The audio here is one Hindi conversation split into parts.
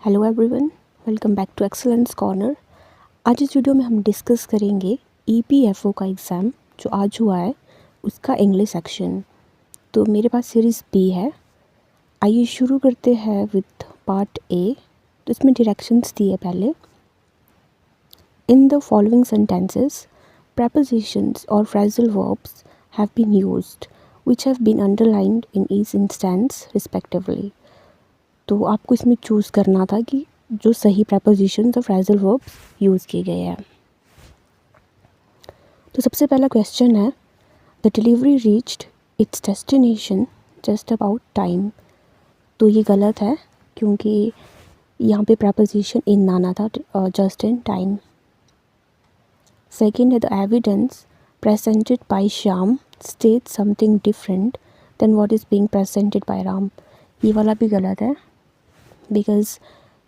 Hello everyone, welcome back to Excellence Corner. आज इस वीडियो में हम डिस्कस करेंगे ईपीएफओ का एग्ज़ाम जो आज हुआ है उसका इंग्लिश सेक्शन। तो मेरे पास सीरीज़ बी है। आइए शुरू करते हैं विथ पार्ट ए। तो इसमें डायरेक्शंस दिए पहले। इन the following sentences prepositions or phrasal verbs have been used which have been underlined in each instance respectively। तो आपको इसमें चूज़ करना था कि जो सही prepositions और phrasal verbs यूज़ किए गए हैं। तो सबसे पहला क्वेश्चन है the delivery reached it's destination just about time. तो ये गलत है क्योंकि यहाँ पे preposition इन आना था जस्ट इन टाइम। सेकेंड है the evidence presented by Shyam states something different than what is being presented by Ram. ये वाला भी गलत है बिकॉज़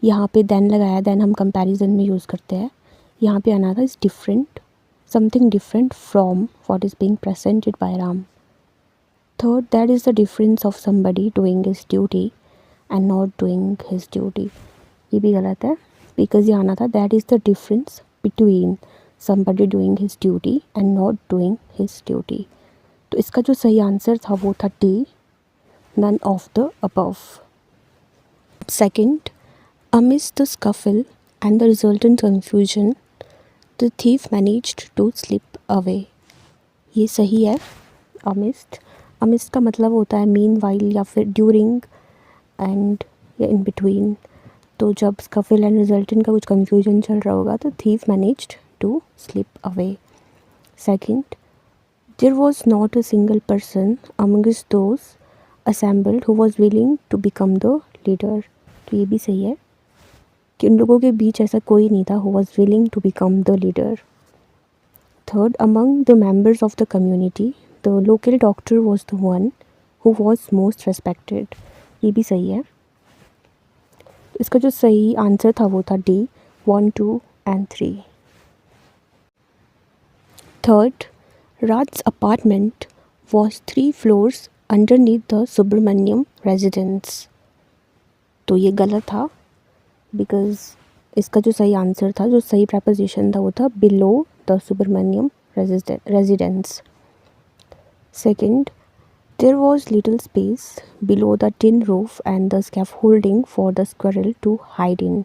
यहाँ पे देन लगाया, देन हम कंपैरिजन में यूज़ करते हैं। यहाँ पे आना था is different, something different from what is being presented by Ram. Third, that is the difference of somebody doing his duty and not doing his duty. ये भी गलत है बिकॉज़ ये आना था that is the difference between somebody doing his duty and not doing his duty। तो इसका जो सही आंसर था वो था D, none of the above। Second, amidst the scuffle and the resultant confusion, the thief managed to slip away। ये सही है। amidst का मतलब होता है meanwhile या फिर during and या in between। तो जब scuffle and resultant का कुछ confusion चल रहा होगा तो thief managed to slip away। Second, there was not a single person amongst those assembled who was willing to become the leader। तो ये भी सही है कि उन लोगों के बीच ऐसा कोई नहीं था who was willing to become the leader। Third, among the members of the community, the local doctor was the one who was most respected। ये भी सही है। इसका जो सही आंसर था वो था D, 1, 2 and 3। Third, Raj's apartment was 3 floors underneath the Subramaniam residence। तो ये गलत था बिकॉज़ इसका जो सही आंसर था, जो सही preposition था वो था below the Subramaniam residence। Second, there was little space below the tin roof and the scaffolding for the squirrel to hide in।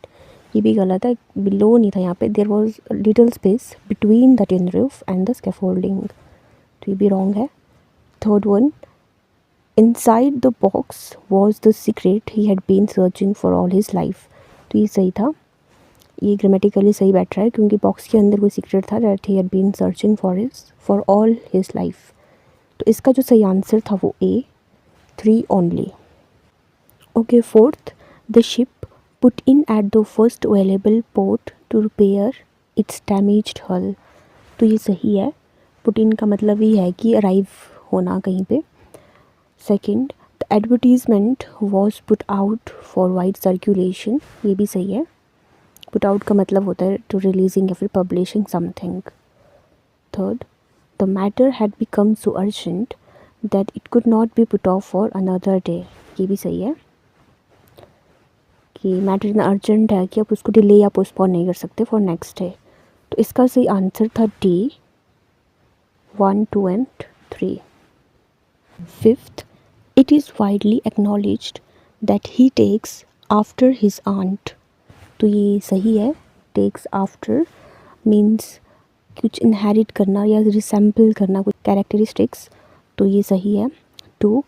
ये भी गलत है, बिलो नहीं था यहाँ पे, there was little space between the tin roof and the scaffolding. तो ये भी रॉन्ग है। Third one, inside the box was the secret he had been searching for all his life. तो ये सही था, ये ग्रामेटिकली सही बैठ रहा है क्योंकि बॉक्स के अंदर कोई सीक्रेट था that he had been searching for all his life. तो इसका जो सही आंसर था वो A, 3 only. Okay, fourth, the ship put in at the first available port to repair its damaged hull। तो ये सही है। put in का मतलब ही है कि अराइव होना कहीं पे। Second, the advertisement was put out for wide circulation. ये भी सही है। पुट आउट का मतलब होता है टू रिलीजिंग या फिर publishing something. Third, the matter had become so urgent that it could not be put off for another day. ये भी सही है कि मैटर इतना अर्जेंट है कि आप उसको डिले या पोस्टपोन नहीं कर सकते फॉर नेक्स्ट डे। तो इसका सही आंसर था D, 1, 2 and 3। Fifth, it is widely acknowledged that he takes after his aunt. तो ये सही है। टेक्स आफ्टर मीन्स कुछ इनहेरिट करना या रिसेंबल करना कुछ कैरेक्टरिस्टिक्स। तो ये सही है। 2,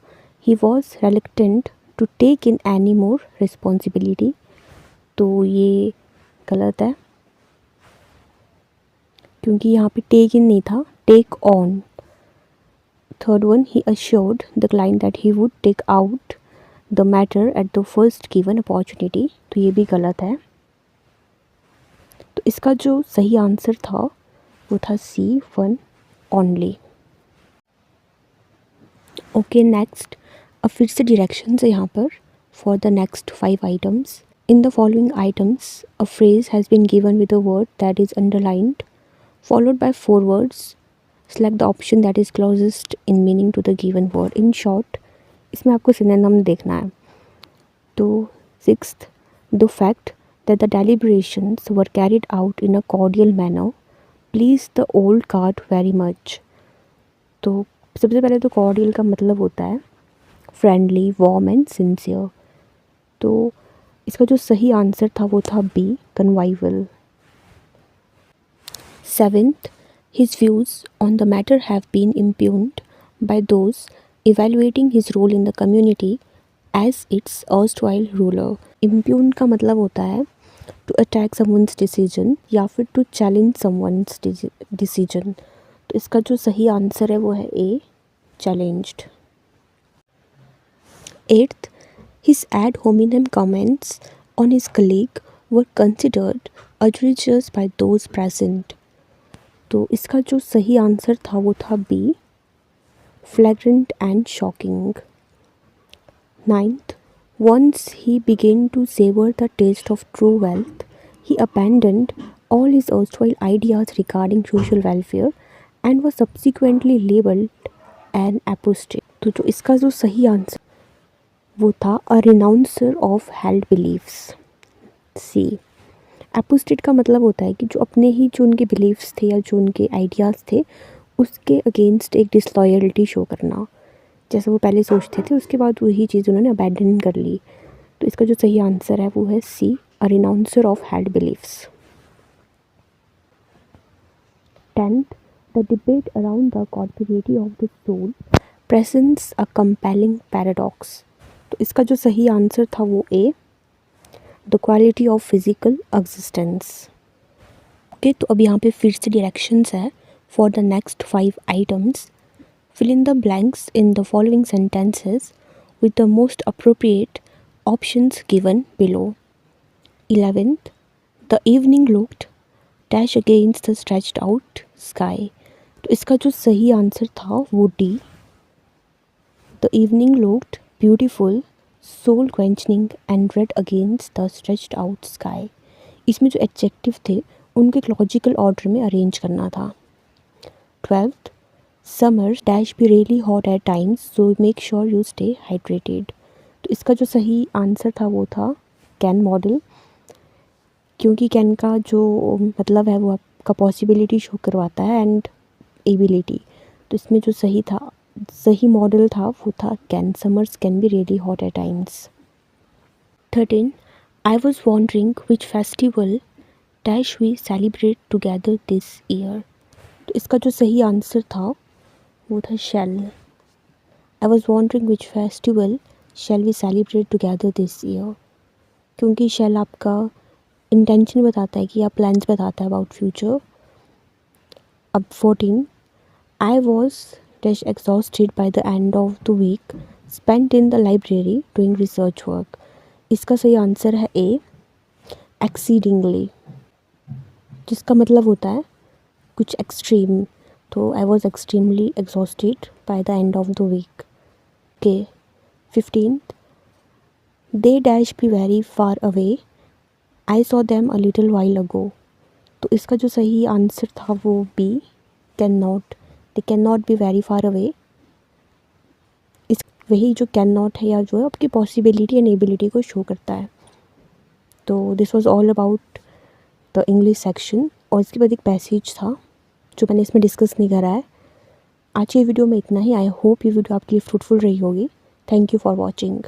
he was reluctant to take in any more responsibility. तो ये गलत है क्योंकि यहाँ पे टेक इन नहीं था, take on. Third one, he assured the client that he would take out the matter at the first given opportunity. तो ये भी गलत है। तो इसका जो सही आंसर था वो था सी, 1 ओनली। ओके, नेक्स्ट, अब फिर से डायरेक्शंस है यहाँ पर for the next 5 items. In the following items a phrase has been given with a word that is underlined followed by 4 words. Select the option that is closest in meaning to the given word. In short इसमें आपको सिनोनिम देखना है। तो sixth, The fact that the deliberations were carried out in a cordial manner pleased the old guard very much. तो सबसे पहले तो cordial का मतलब होता है friendly, warm and sincere. तो इसका जो सही आंसर था वो था B, convivial. 7th, his views on the matter have been impugned by those evaluating his role in the community as its erstwhile ruler. Impugn का मतलब होता है to attack someone's decision या फिर to challenge someone's decision. तो इसका जो सही आंसर है वो है ए, challenged. 8th, his ad hominem comments on his colleague were considered outrageous by those present. तो इसका जो सही आंसर था वो था B, flagrant and shocking. 9th, once he began to savor the taste of true wealth, he abandoned all his erstwhile ideas regarding social welfare and was subsequently labelled an apostate. तो जो इसका जो सही आंसर वो था a renouncer of held beliefs. C. Apostate का मतलब होता है कि जो अपने ही जो उनके बिलीफ्स थे या जो उनके आइडियाज़ थे उसके अगेंस्ट एक डिसलॉयल्टी शो करना, जैसे वो पहले सोचते थे उसके बाद वही चीज़ उन्होंने अबैंडन कर ली. तो इसका जो सही आंसर है वो है C, a renouncer of held beliefs. 10th, the debate around the corporeity of the soul presents a compelling paradox. तो इसका जो सही आंसर था वो A, the quality of physical existence. Okay, तो अब यहाँ पे फिर से डायरेक्शंस है for the next 5 items. Fill in the blanks in the following sentences with the most appropriate options given below. 11th, the evening looked dash against the stretched out sky. तो इसका जो सही आंसर था वो D, the evening looked beautiful, soul quenching and red against the stretched out sky. इसमें जो एडजेक्टिव थे उनको एक लॉजिकल ऑर्डर में अरेंज करना था. 12th, summer dash be really hot at times so make sure you stay hydrated. तो इसका जो सही आंसर था वो था कैन मॉडल, क्योंकि कैन का जो मतलब है वो आपका पॉसिबिलिटी शो करवाता है एंड एबिलिटी. तो इसमें जो सही मॉडल था वो था can, summers can be really hot at times. 13, I was wondering which festival dash we celebrate together this year. तो इसका जो सही आंसर था वो था shall. I was wondering which festival shall we celebrate together this year, क्योंकि शेल आपका इंटेंशन बताता है कि आप प्लान्स बताता है अबाउट फ्यूचर. अब 14, I was dash exhausted by the end of the week spent in the library doing research work. इसका सही आंसर है ए, exceedingly, जिसका मतलब होता है कुछ एक्सट्रीम. तो I was extremely exhausted by the end of the week. Okay. 15th, they dash be very far away. I saw them a little while ago. तो इसका जो सही आंसर था वो B, can not. They can not be very far away. इस वही जो कैन नॉट है या जो है आपकी पॉसिबिलिटी एंड एबिलिटी को शो करता है. तो this was all about the English section. और इसके बाद एक पैसेज था जो मैंने इसमें डिस्कस नहीं करा है. आज की वीडियो में इतना ही. आई होप ये वीडियो आपके लिए फ्रूटफुल रही होगी. Thank you for watching.